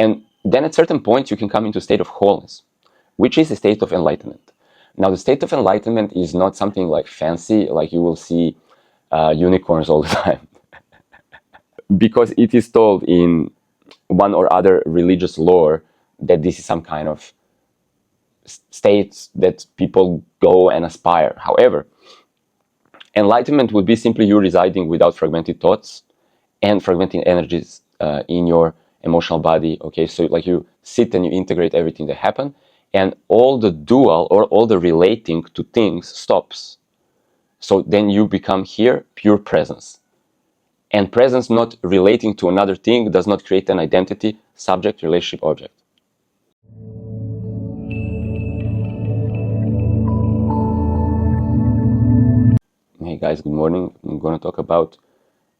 And then at certain points, you can come into a state of wholeness, which is a state of enlightenment. Now, the state of enlightenment is not something like fancy, like you will see unicorns all the time. Because it is told in one or other religious lore that this is some kind of state that people go and aspire. However, enlightenment would be simply you residing without fragmented thoughts and fragmenting energies in your emotional body. Okay, so like you sit and you integrate everything that happened, and all the dual or all the relating to things stops. So then you become here pure presence. And presence not relating to another thing does not create an identity, subject, relationship, object. Hey guys, good morning. I'm going to talk about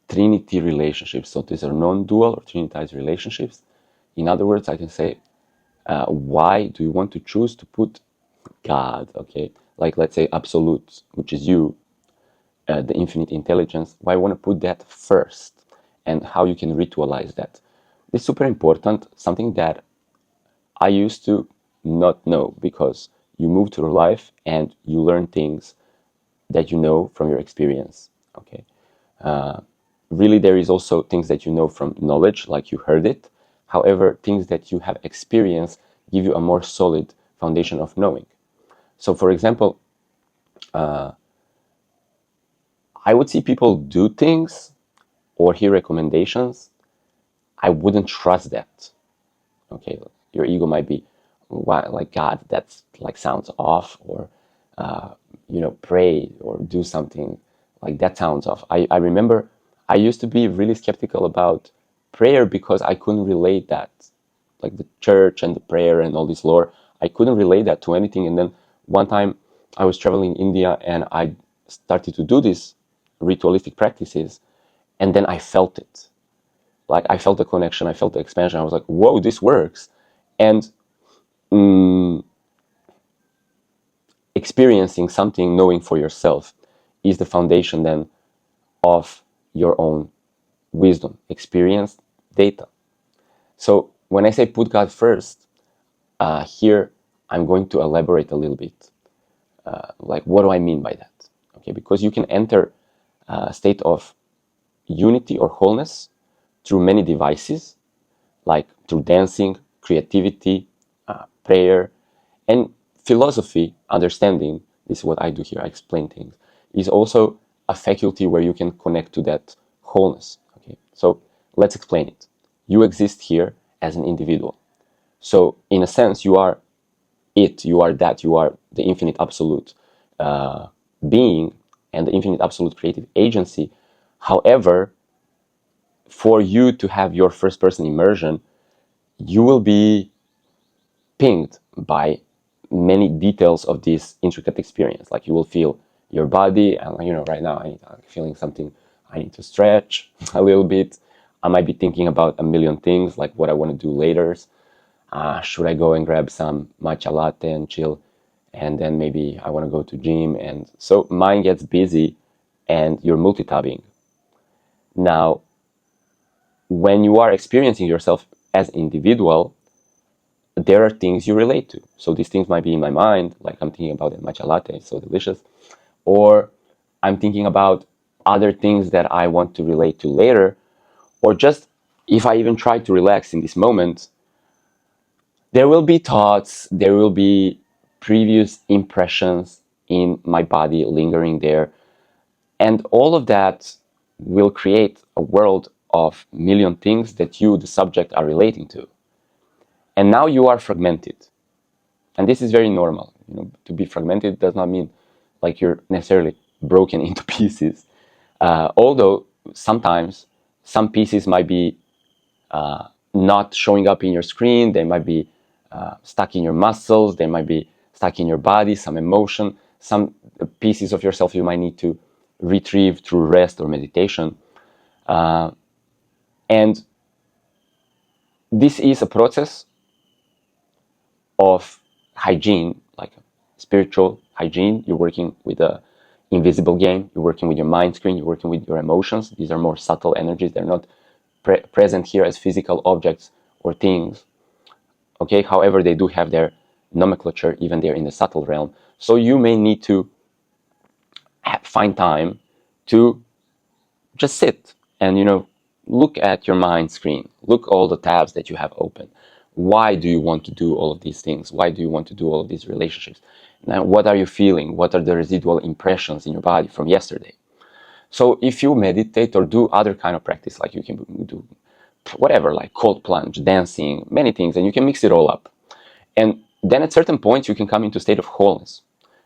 Trinity relationships. So these are non-dual or trinitized relationships. In other words, I can say, why do you want to choose to put God, okay? Like let's say absolute, which is you, the infinite intelligence. Why I want to put that first and how you can ritualize that. It's super important, something that I used to not know because you move through life and you learn things that you know from your experience, okay? Really, there is also things that you know from knowledge, like you heard it. However, things that you have experienced give you a more solid foundation of knowing. So, for example, I would see people do things or hear recommendations. I wouldn't trust that. Okay, your ego might be, like, God, that's like sounds off, or pray or do something like that sounds off. I remember I used to be really skeptical about prayer because I couldn't relate that, like the church and the prayer and all this lore. I couldn't relate that to anything. And then one time I was traveling in India and I started to do these ritualistic practices, and then I felt it. Like I felt the connection, I felt the expansion. I was like, whoa, this works. And experiencing something, knowing for yourself, is the foundation then of your own wisdom, experience, data. So when I say put God first, here I'm going to elaborate a little bit. Like, what do I mean by that? Okay, because you can enter a state of unity or wholeness through many devices, like through dancing, creativity, prayer, and philosophy, understanding. This is what I do here, I explain things, is also a faculty where you can connect to that wholeness. Okay, so let's explain it. You exist here as an individual. So in a sense, you are it, you are that, you are the infinite absolute being and the infinite absolute creative agency. However, for you to have your first person immersion, you will be pinged by many details of this intricate experience. Like you will feel your body, and right now I'm feeling something. I need to stretch a little bit. I might be thinking about a million things, like what I want to do later. Should I go and grab some matcha latte and chill? And then maybe I want to go to gym. And so mind gets busy and you're multitasking. Now, when you are experiencing yourself as an individual, there are things you relate to. So these things might be in my mind, like I'm thinking about the matcha latte, it's so delicious. Or I'm thinking about other things that I want to relate to later. Or just if I even try to relax in this moment, there will be thoughts, there will be previous impressions in my body lingering there. And all of that will create a world of million things that you, the subject, are relating to. And now you are fragmented. And this is very normal. To be fragmented does not mean like you're necessarily broken into pieces. Although sometimes some pieces might be not showing up in your screen. They might be stuck in your muscles. They might be stuck in your body, some emotion, some pieces of yourself you might need to retrieve through rest or meditation. And this is a process of hygiene, like spiritual hygiene. You're working with an invisible game. You're working with your mind screen. You're working with your emotions. These are more subtle energies. They're not present here as physical objects or things. Okay, however, they do have their nomenclature even there in the subtle realm. So you may need to find time to just sit and, look at your mind screen, look all the tabs that you have open. Why do you want to do all of these things? Why do you want to do all of these relationships? Now, what are you feeling? What are the residual impressions in your body from yesterday? So if you meditate or do other kind of practice, like you can do whatever, like cold plunge, dancing, many things, and you can mix it all up. And then at certain points, you can come into a state of wholeness,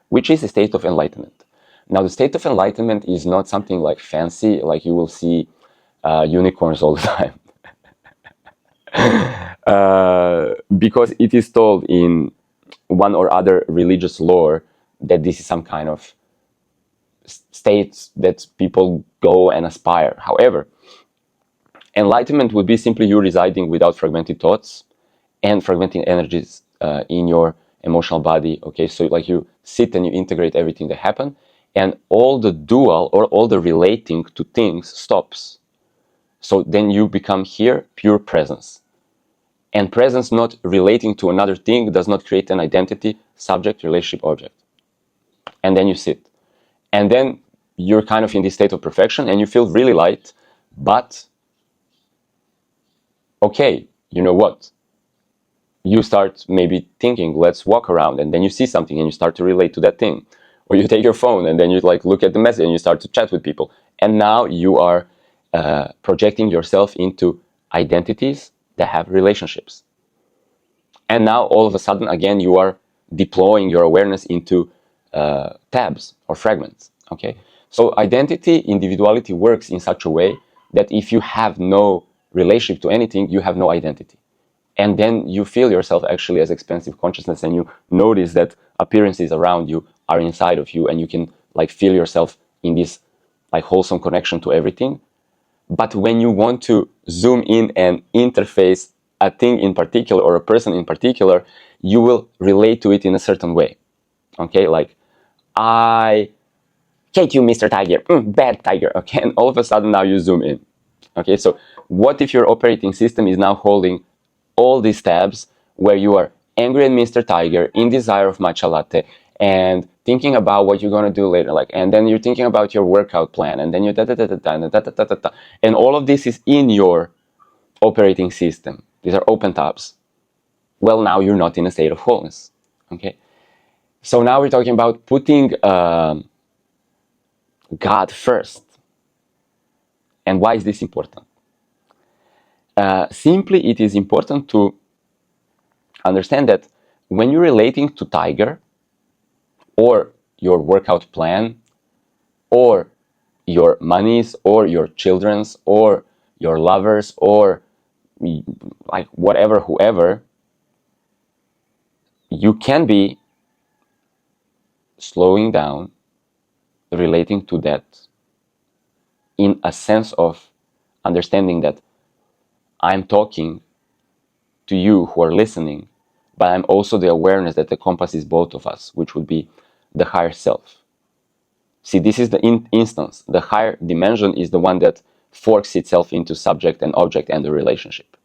which is a state of enlightenment. Now, the state of enlightenment is not something like fancy, like you will see unicorns all the time. Because it is told in one or other religious lore that this is some kind of state that people go and aspire. However, enlightenment would be simply you residing without fragmented thoughts and fragmenting energies in your emotional body. Okay, so like you sit and you integrate everything that happened, and all the dual or all the relating to things stops. So then you become here pure presence. And presence not relating to another thing does not create an identity, subject, relationship, object. And then you sit. And then you're kind of in this state of perfection and you feel really light, but okay, you know what? You start maybe thinking, let's walk around, and then you see something and you start to relate to that thing. Or you take your phone and then you like look at the message and you start to chat with people. And now you are projecting yourself into identities that have relationships. And now all of a sudden, again, you are deploying your awareness into tabs or fragments. Okay, so identity, individuality works in such a way that if you have no relationship to anything, you have no identity. And then you feel yourself actually as expansive consciousness, and you notice that appearances around you are inside of you, and you can like feel yourself in this like wholesome connection to everything. But when you want to zoom in and interface a thing in particular or a person in particular, you will relate to it in a certain way. Okay, like I hate you, Mr. Tiger, bad tiger. Okay, and all of a sudden now you zoom in. Okay, so what if your operating system is now holding all these tabs where you are angry at Mr. Tiger, in desire of matcha latte, and thinking about what you're gonna do later, like, and then you're thinking about your workout plan, and then you and all of this is in your operating system. These are open tabs. Well, now you're not in a state of wholeness. Okay, so now we're talking about putting God first. And why is this important? Simply, it is important to understand that when you're relating to Tiger, or your workout plan, or your monies, or your children's, or your lovers, or like whatever, whoever, you can be slowing down, relating to that in a sense of understanding that I'm talking to you who are listening, but I'm also the awareness that encompasses both of us, which would be the higher self. See, this is the instance. The higher dimension is the one that forks itself into subject and object and the relationship.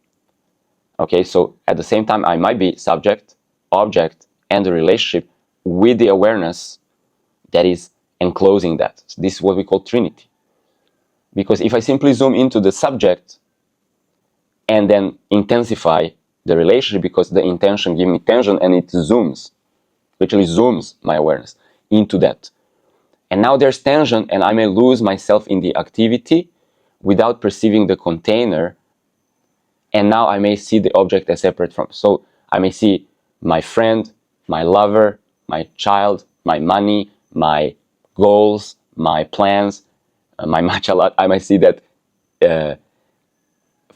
Okay, so at the same time, I might be subject, object, and the relationship with the awareness that is enclosing that. So this is what we call Trinity. Because if I simply zoom into the subject and then intensify the relationship, because the intention gives me tension and it zooms, literally zooms my awareness into that. And now there's tension and I may lose myself in the activity without perceiving the container. And now I may see the object as separate from. So I may see my friend, my lover, my child, my money, my goals, my plans, my matcha latte. I might see that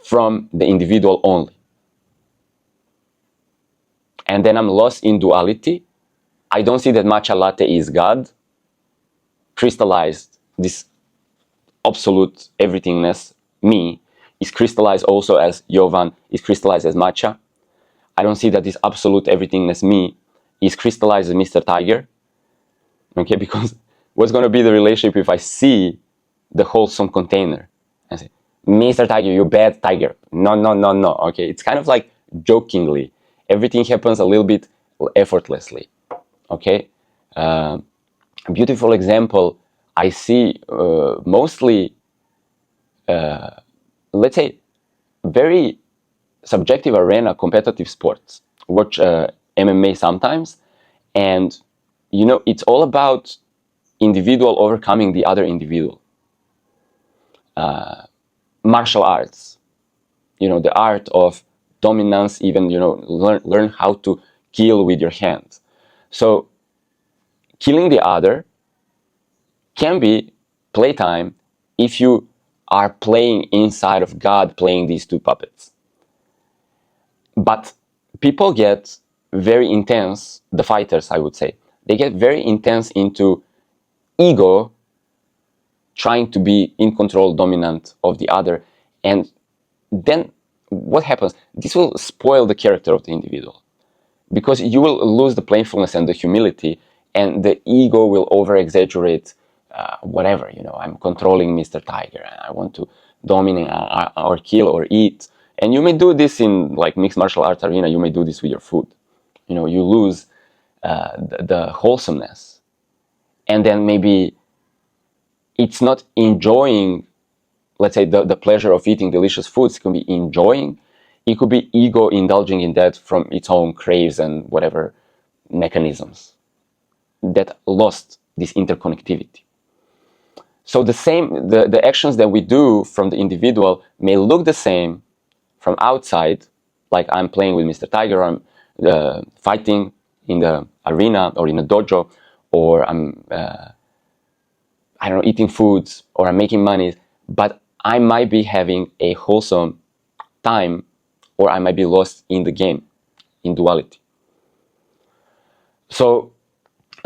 from the individual only. And then I'm lost in duality. I don't see that matcha latte is God, crystallized, this absolute everythingness, me, is crystallized also as Jovan, is crystallized as matcha. I don't see that this absolute everythingness, me, is crystallized as Mr. Tiger. Okay, because what's going to be the relationship if I see the wholesome container and say, Mr. Tiger, you bad tiger. No, no, no, no. Okay, it's kind of like jokingly. Everything happens a little bit effortlessly. Okay, a beautiful example I see mostly, let's say, very subjective arena competitive sports. Watch MMA sometimes, and it's all about individual overcoming the other individual. Martial arts, the art of dominance, even learn how to kill with your hands. So killing the other can be playtime if you are playing inside of God, playing these two puppets. But people get very intense, the fighters, I would say, they get very intense into ego, trying to be in control, dominant of the other. And then what happens? This will spoil the character of the individual, because you will lose the playfulness and the humility, and the ego will over-exaggerate whatever. I'm controlling Mr. Tiger, and I want to dominate or kill or eat. And you may do this in like mixed martial arts arena. You may do this with your food. You lose the wholesomeness, and then maybe it's not enjoying, let's say, the pleasure of eating delicious foods. It can be enjoying. It could be ego indulging in that from its own craves and whatever mechanisms that lost this interconnectivity. So the actions that we do from the individual may look the same from outside, like I'm playing with Mr. Tiger, or I'm fighting in the arena or in a dojo, or I'm I don't know, eating foods, or I'm making money, but I might be having a wholesome time, or I might be lost in the game, in duality. So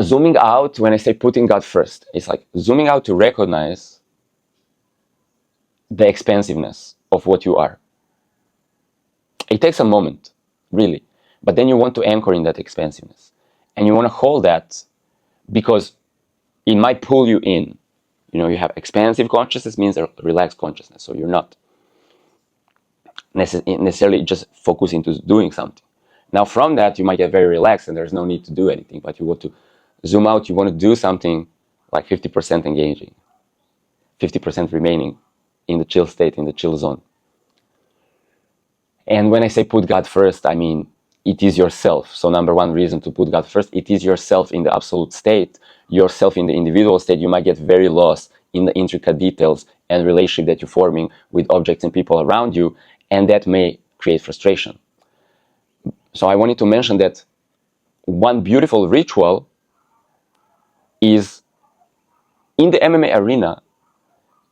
zooming out, when I say putting God first, it's like zooming out to recognize the expansiveness of what you are. It takes a moment, really, but then you want to anchor in that expansiveness, and you want to hold that, because it might pull you in. You have expansive consciousness, means a relaxed consciousness, so you're not necessarily just focusing to doing something. Now from that, you might get very relaxed and there's no need to do anything, but you want to zoom out, you want to do something like 50% engaging, 50% remaining in the chill state, in the chill zone. And when I say put God first, I mean it is yourself. So number one reason to put God first, it is yourself in the absolute state, yourself in the individual state. You might get very lost in the intricate details and relationship that you're forming with objects and people around you, and that may create frustration. So I wanted to mention that one beautiful ritual is in the MMA arena,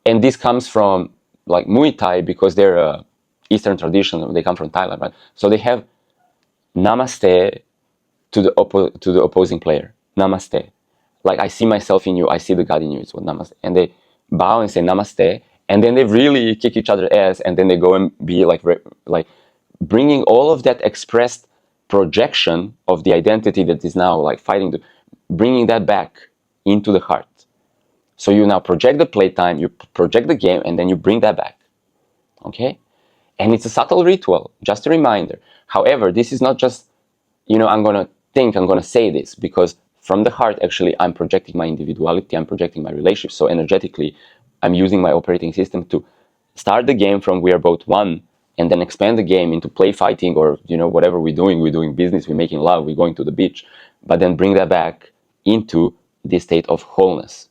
and this comes from like Muay Thai, because they're a Eastern tradition, they come from Thailand, right? So they have namaste to the opposing player. Namaste. Like, I see myself in you, I see the God in you, it's what namaste. And they bow and say namaste, and then they really kick each other's ass, and then they go and be like bringing all of that expressed projection of the identity that is now like fighting, bringing that back into the heart. So you now project the playtime, you project the game, and then you bring that back. Okay? And it's a subtle ritual, just a reminder. However, this is not just, I'm going to say this, because from the heart, actually, I'm projecting my individuality, I'm projecting my relationship. So energetically, I'm using my operating system to start the game from we are both one, and then expand the game into play fighting, or, whatever we're doing business, we're making love, we're going to the beach, but then bring that back into this state of wholeness.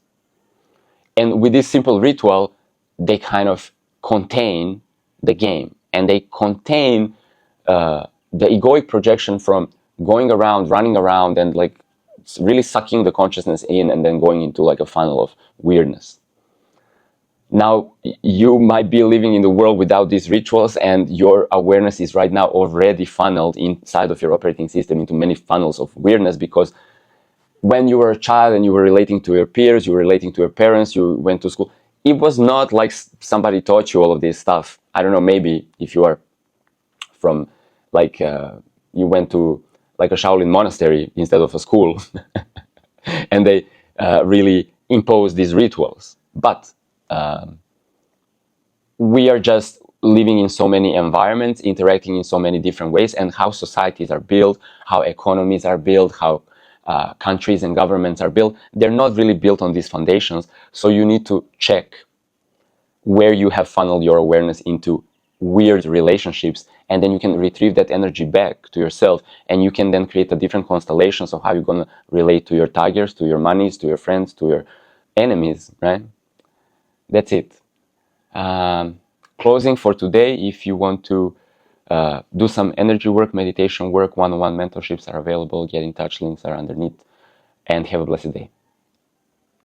And with this simple ritual, they kind of contain the game, and they contain the egoic projection from going around, running around, and like really sucking the consciousness in, and then going into like a funnel of weirdness. Now, you might be living in the world without these rituals, and your awareness is right now already funneled inside of your operating system into many funnels of weirdness, because when you were a child and you were relating to your peers, you were relating to your parents, you went to school, it was not like somebody taught you all of this stuff. I don't know, maybe if you are from like, you went to like a Shaolin monastery instead of a school, and they really impose these rituals. But we are just living in so many environments, interacting in so many different ways, and how societies are built, how economies are built, how countries and governments are built. They're not really built on these foundations. So you need to check where you have funneled your awareness into weird relationships, and then you can retrieve that energy back to yourself, and you can then create a different constellations of how you're going to relate to your tigers, to your monies, to your friends, to your enemies, right? That's it. Closing for today: if you want to do some energy work, meditation work, one-on-one mentorships are available. Get in touch, links are underneath, and have a blessed day.